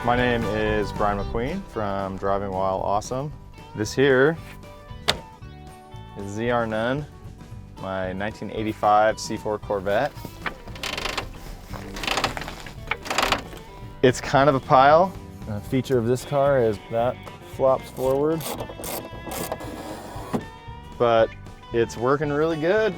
My name is Brian McQueen from Driving While Awesome. This here is ZR None, my 1985 C4 Corvette. It's kind of a pile. A feature of this car is that flops forward, but it's working really good.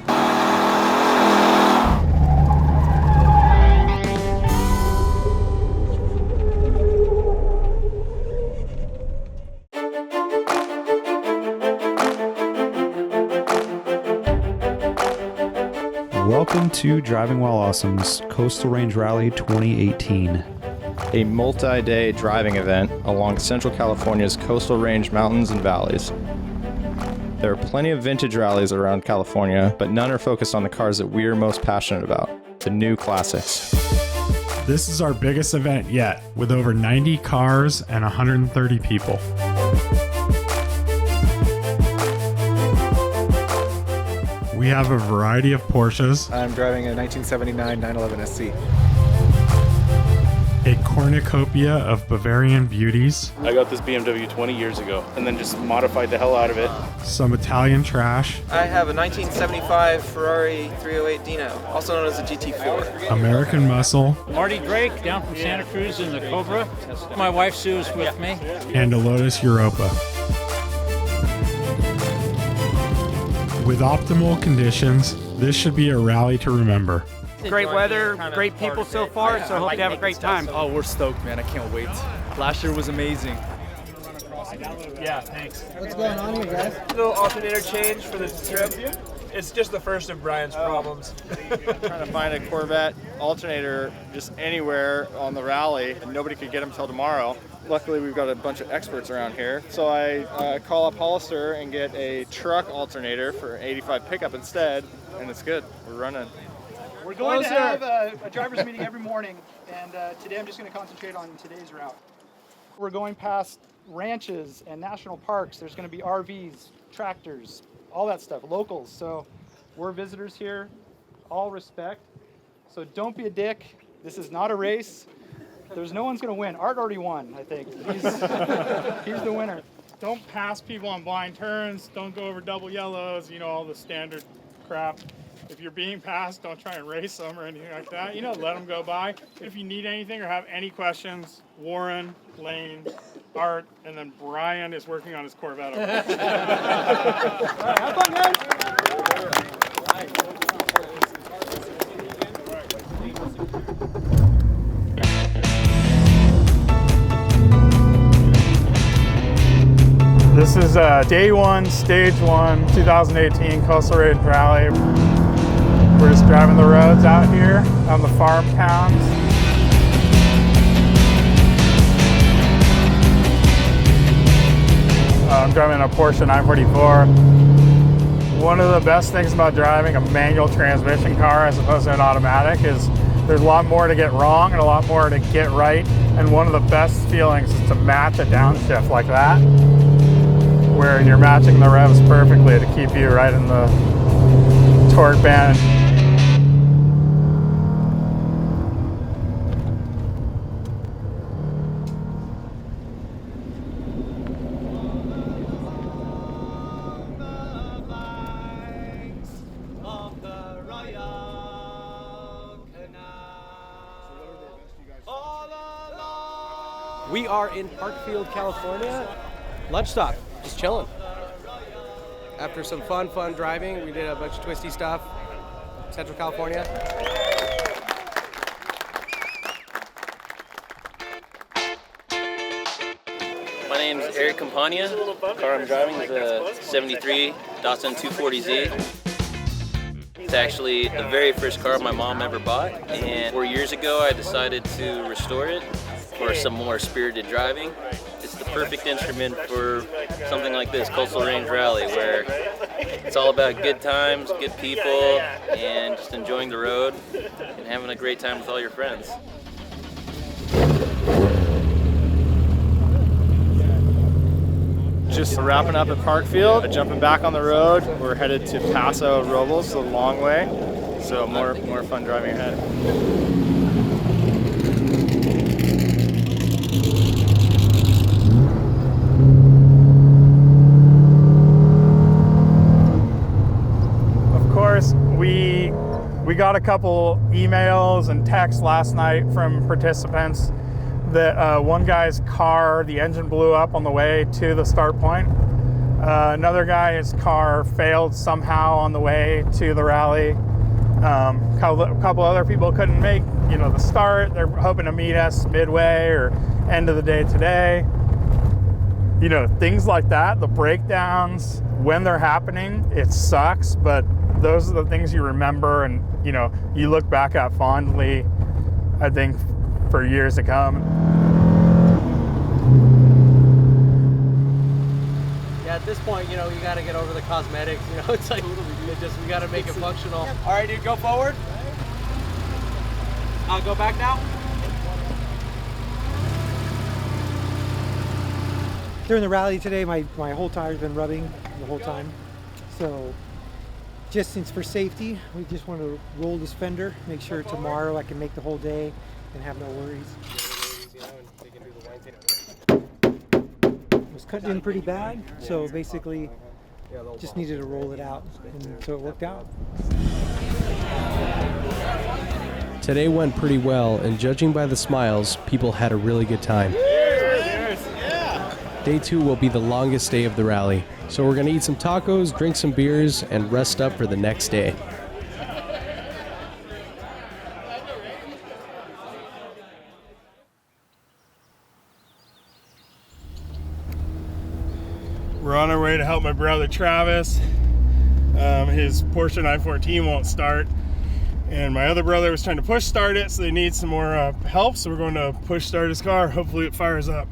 Welcome to Driving While Awesome's Coastal Range Rally 2018. A multi-day driving event along Central California's coastal range mountains and valleys. There are plenty of vintage rallies around California, but none are focused on the cars that we're most passionate about, the new classics. This is our biggest event yet, with over 90 cars and 130 people. We have a variety of Porsches, I'm driving a 1979 911 SC. a cornucopia of Bavarian beauties, I got this BMW 20 years ago and then just modified the hell out of it. some Italian trash, I have a 1975 Ferrari 308 Dino, also known as a GT4. American muscle, Marty Drake down from Santa Cruz in the Cobra. My wife Sue is with me. and a Lotus Europa. With optimal conditions, this should be a rally to remember. Great weather, great people so far, so I hope you have a great time. Oh, we're stoked, man. I can't wait. Last year was amazing. Yeah, thanks. What's going on here, guys? Little alternator change for this trip. It's just the first of Brian's problems. Trying to find a Corvette alternator just anywhere on the rally, and nobody could get them till tomorrow. Luckily, we've got a bunch of experts around here. So I call up Hollister and get a truck alternator for an 85 pickup instead, and it's good. We're running. We're going to have a driver's meeting every morning, and today I'm just going to concentrate on today's route. We're going past ranches and national parks. There's going to be RVs, tractors, all that stuff, locals. So we're visitors here, all respect. So don't be a dick. This is not a race. There's no one's going to win. Art already won, I think. He's the winner. Don't pass people on blind turns, don't go over double yellows, all the standard crap. If you're being passed, don't try and race them or anything like that. Let them go by. If you need anything or have any questions, Warren, Lane, Art, and then Brian is working on his Corvette. All right, have fun, guys. This is day one, stage one, 2018 Coastal Range Rally. We're just driving the roads out here on the farm towns. I'm driving a Porsche 944. One of the best things about driving a manual transmission car as opposed to an automatic is there's a lot more to get wrong and a lot more to get right. And one of the best feelings is to match a downshift like that, where you're matching the revs perfectly to keep you right in the torque band. We are in Parkfield, California. Lunch stop, just chilling. After some fun driving, we did a bunch of twisty stuff. Central California. My name's Eric Campagna. The car I'm driving is a 73 Datsun 240Z. It's actually the very first car my mom ever bought, and 4 years ago I decided to restore it for some more spirited driving. It's the perfect instrument for something like this, Coastal Range Rally, where it's all about good times, good people, and just enjoying the road and having a great time with all your friends. Just wrapping up at Parkfield, jumping back on the road. We're headed to Paso Robles, the long way, so more fun driving ahead. got a couple emails and texts last night from participants that one guy's car, the engine blew up on the way to the start point. Another guy's car failed somehow on the way to the rally. A couple other people couldn't make, the start. They're hoping to meet us midway or end of the day today. Things like that, the breakdowns, when they're happening, it sucks, but those are the things you remember and, you look back at fondly, I think, for years to come. Yeah, at this point, you got to get over the cosmetics. It's like, we got to make it functional. All right, dude, go forward. I'll go back now. During the rally today, my whole tire's been rubbing the whole time. So just since for safety, we just want to roll this fender, make sure tomorrow I can make the whole day and have no worries. It was cut in pretty bad, so basically just needed to roll it out, and so it worked out. Today went pretty well, and judging by the smiles, people had a really good time. Day 2 will be the longest day of the rally, so we're going to eat some tacos, drink some beers, and rest up for the next day. We're on our way to help my brother Travis. His Porsche 914 won't start, and my other brother was trying to push start it, so they need some more help, so we're going to push start his car. Hopefully it fires up.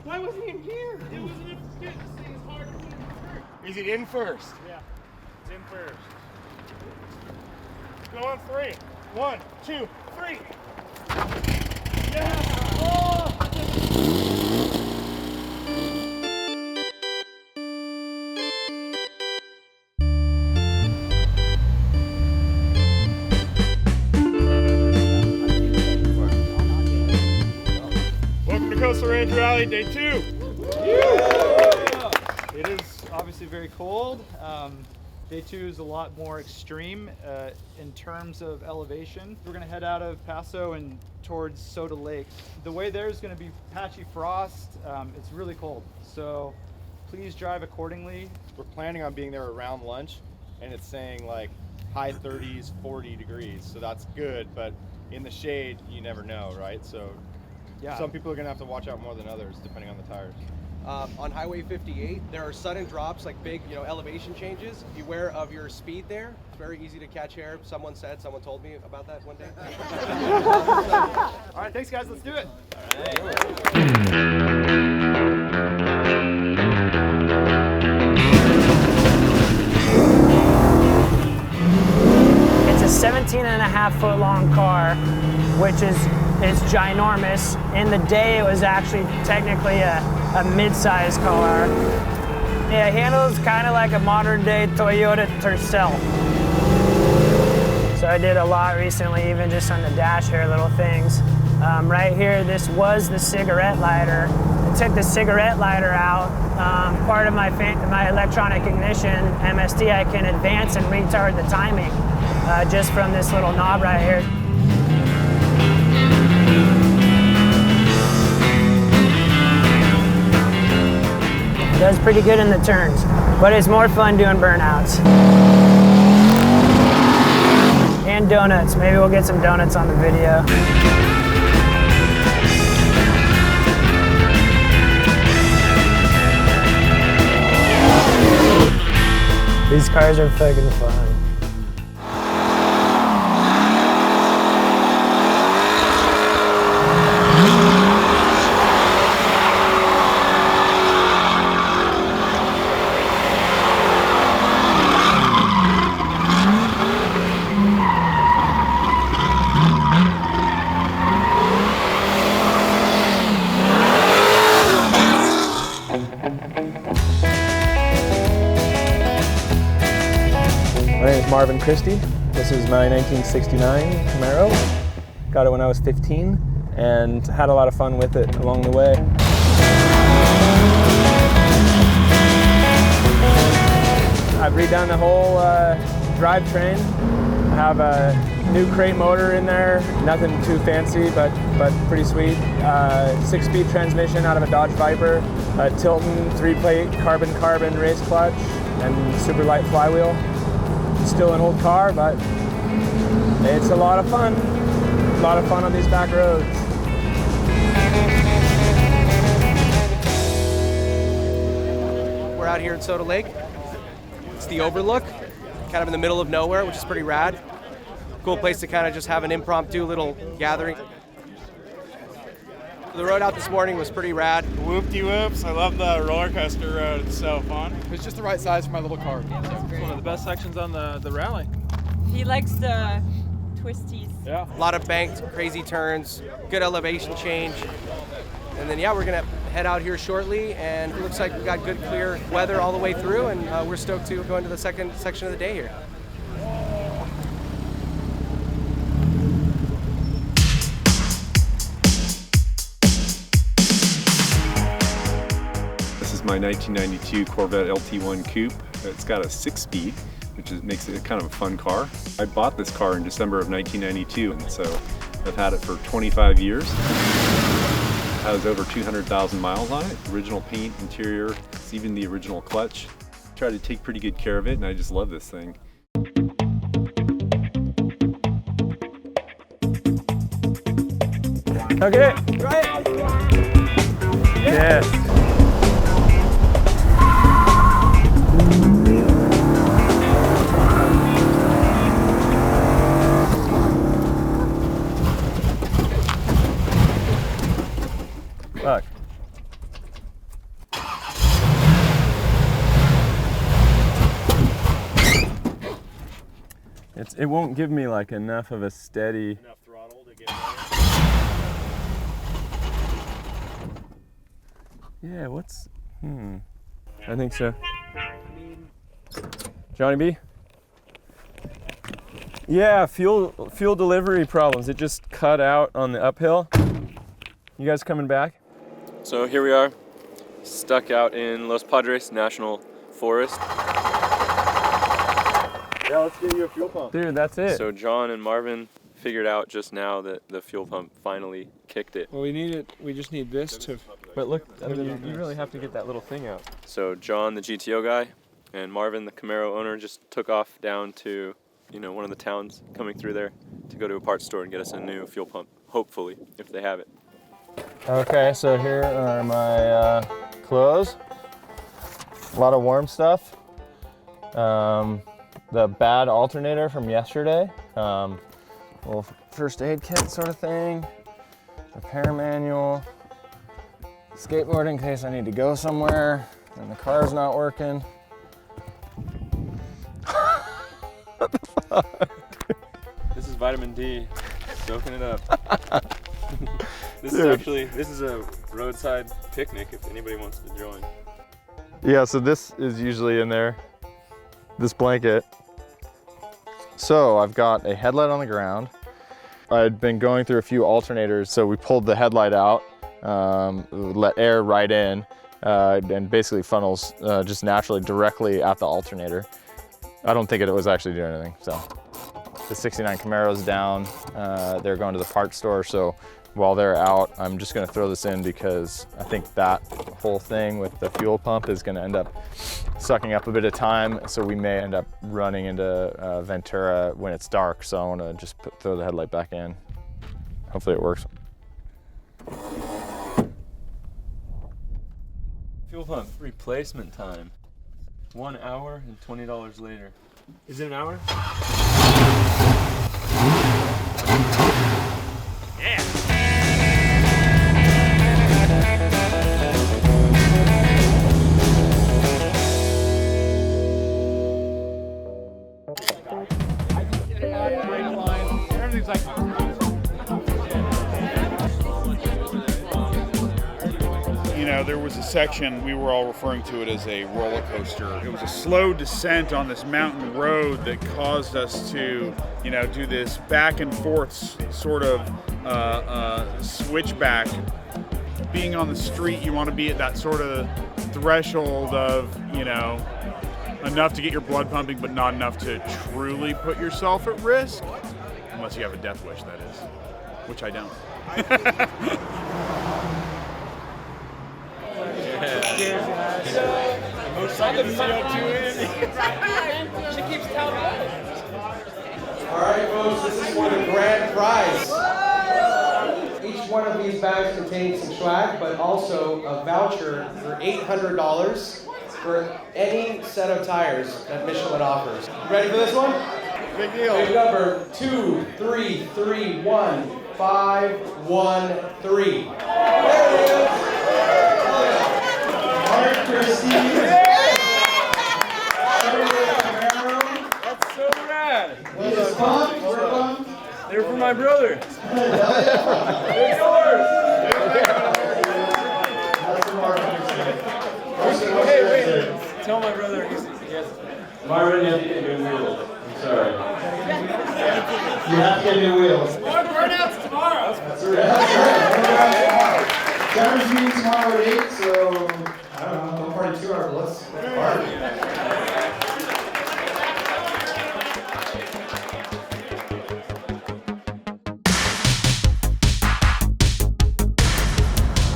Why wasn't he in gear? It wasn't in gear. This thing is hard to put in first. Is it in first? Yeah, it's in first. Go on 3. 1, 2, 3. Yeah! Oh! Welcome to Coastal Range Rally Day 2. It is obviously very cold. Day 2 is a lot more extreme in terms of elevation. We're going to head out of Paso and towards Soda Lake. The way there is going to be patchy frost. It's really cold, so please drive accordingly. We're planning on being there around lunch, and it's saying like high 30s, 40 degrees, so that's good, but in the shade, you never know, right? So yeah, some people are going to have to watch out more than others, depending on the tires. On Highway 58, there are sudden drops, like big, elevation changes. Beware of your speed there. It's very easy to catch air. Someone told me about that one day. All right, thanks guys, let's do it. It's a 17.5-foot long car, which is ginormous. In the day, it was actually technically a mid-size car. Yeah, it handles kind of like a modern-day Toyota Tercel. So I did a lot recently, even just on the dash here, little things. Right here, this was the cigarette lighter. I took the cigarette lighter out. Part of my electronic ignition, MSD, I can advance and retard the timing just from this little knob right here. Does pretty good in the turns, but it's more fun doing burnouts. And donuts. Maybe we'll get some donuts on the video. These cars are fucking fun. My name is Marvin Christie. This is my 1969 Camaro. Got it when I was 15, and had a lot of fun with it along the way. I've redone the whole drivetrain. I have a new crate motor in there, nothing too fancy, but pretty sweet. 6-speed transmission out of a Dodge Viper, a Tilton 3-plate carbon race clutch, and super light flywheel. Still an old car, but it's a lot of fun. A lot of fun on these back roads. We're out here at Soda Lake. It's the overlook, kind of in the middle of nowhere, which is pretty rad. Cool place to kind of just have an impromptu little gathering. The road out this morning was pretty rad. Whoop-de-whoops. I love the roller coaster road. It's so fun. It was just the right size for my little car. It's one of the best sections on the rally. He likes the twisties. Yeah. A lot of banked, crazy turns, good elevation change. And then, yeah, we're going to head out here shortly, and it looks like we got good, clear weather all the way through, and we're stoked to go into the second section of the day here. This is my 1992 Corvette LT1 Coupe. It's got a 6-speed, which makes it kind of a fun car. I bought this car in December of 1992, and so I've had it for 25 years. It has over 200,000 miles on it. Original paint, interior, it's even the original clutch. Try to take pretty good care of it, and I just love this thing. Okay. Right. Yes. Fuck. It won't give me like enough of a steady. Enough throttle to get Yeah, what's I think so. Johnny B? Yeah, fuel delivery problems. It just cut out on the uphill. You guys coming back? So here we are, stuck out in Los Padres National Forest. Yeah, let's get you a fuel pump. Dude, that's it. So John and Marvin figured out just now that the fuel pump finally kicked it. Well, we just need this to... But look, I mean, you really have to get that little thing out. So John, the GTO guy, and Marvin, the Camaro owner, just took off down to, one of the towns coming through there to go to a parts store and get us a new fuel pump, hopefully, if they have it. Okay, so here are my clothes. A lot of warm stuff. The bad alternator from yesterday. Little first aid kit sort of thing. Repair manual. Skateboard in case I need to go somewhere and the car's not working. What the fuck? This is vitamin D, soaking it up. This is a roadside picnic if anybody wants to join. Yeah, so this is usually in there, this blanket. So I've got a headlight on the ground. I'd been going through a few alternators, so we pulled the headlight out, let air right in, and basically funnels just naturally directly at the alternator. I don't think it was actually doing anything, so. The 69 Camaro's down, they're going to the parts store, so while they're out, I'm just gonna throw this in because I think that whole thing with the fuel pump is gonna end up sucking up a bit of time, so we may end up running into Ventura when it's dark, so I wanna just throw the headlight back in. Hopefully it works. Fuel pump replacement time. 1 hour and $20 later. Is it an hour? Yeah. Everything's like know, there was a section, we were all referring to it as a roller coaster. It was a slow descent on this mountain road that caused us to, you know, do this back and forth sort of switchback. Being on the street, you want to be at that sort of threshold of, you know, enough to get your blood pumping, but not enough to truly put yourself at risk. Unless you have a death wish, that is. Which I don't. Cheers, guys. She keeps telling me. All right, folks, this is for the grand prize. Each one of these bags contains some swag, but also a voucher for $800 for any set of tires that Michelin offers. You ready for this one? Big deal. Big number 2331513. There it is. Mark Christie. That's so rad. We're pumped. They're for my brother. They're yours. Hey, wait. Tell my brother he has. Marvin, you have to get new wheels. I'm sorry. You have to get new wheels. More burnouts tomorrow. That's right. Drivers meeting tomorrow at 8, so I don't know, don't party too hard, but let's party.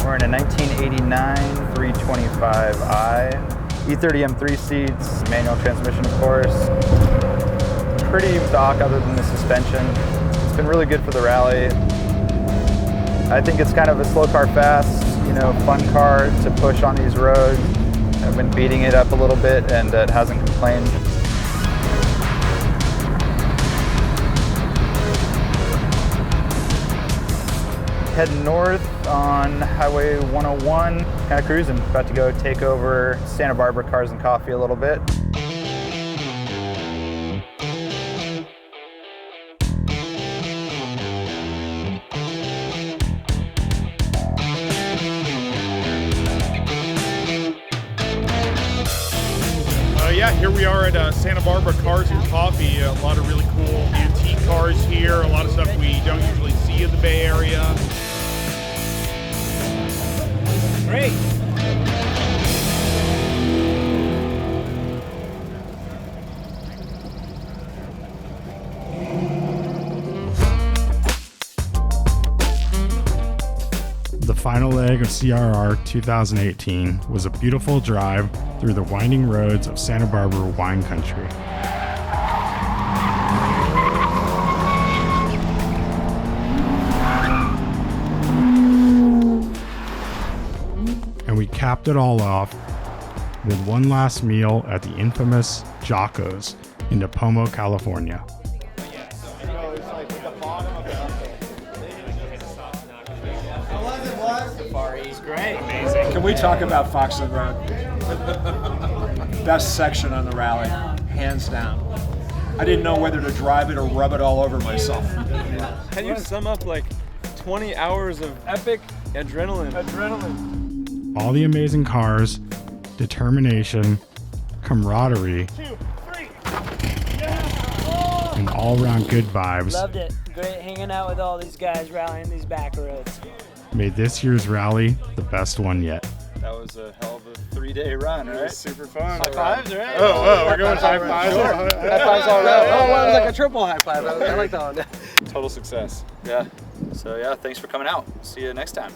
We're in a 1989 325i, E30M 3 seats, manual transmission of course. Pretty stock other than the suspension. It's been really good for the rally. I think it's kind of a slow car fast, you know, fun car to push on these roads. I've been beating it up a little bit and it hasn't complained. Heading north on Highway 101, kind of cruising. About to go take over Santa Barbara Cars and Coffee a little bit. Yeah, here we are at Santa Barbara Cars and Coffee. A lot of really cool antique cars here. A lot of stuff we don't usually see in the Bay Area. Great. The final leg of CRR 2018 was a beautiful drive through the winding roads of Santa Barbara wine country. And we capped it all off with one last meal at the infamous Jocko's in Pomo, California. Great. Amazing. Can we talk about Foxland Road? Best section on the rally, hands down. I didn't know whether to drive it or rub it all over myself. Can you sum up like 20 hours of epic adrenaline? All the amazing cars, determination, camaraderie, and all-around good vibes Loved it. Great hanging out with all these guys rallying these back roads. made this year's rally the best one yet. That was a hell of a 3-day run, right? Super fun. High fives, right? Oh, we're going high fives. Sure. High fives all around. Oh, well, it was like a triple high five. I like that one. Total success. Yeah. So yeah, thanks for coming out. See you next time.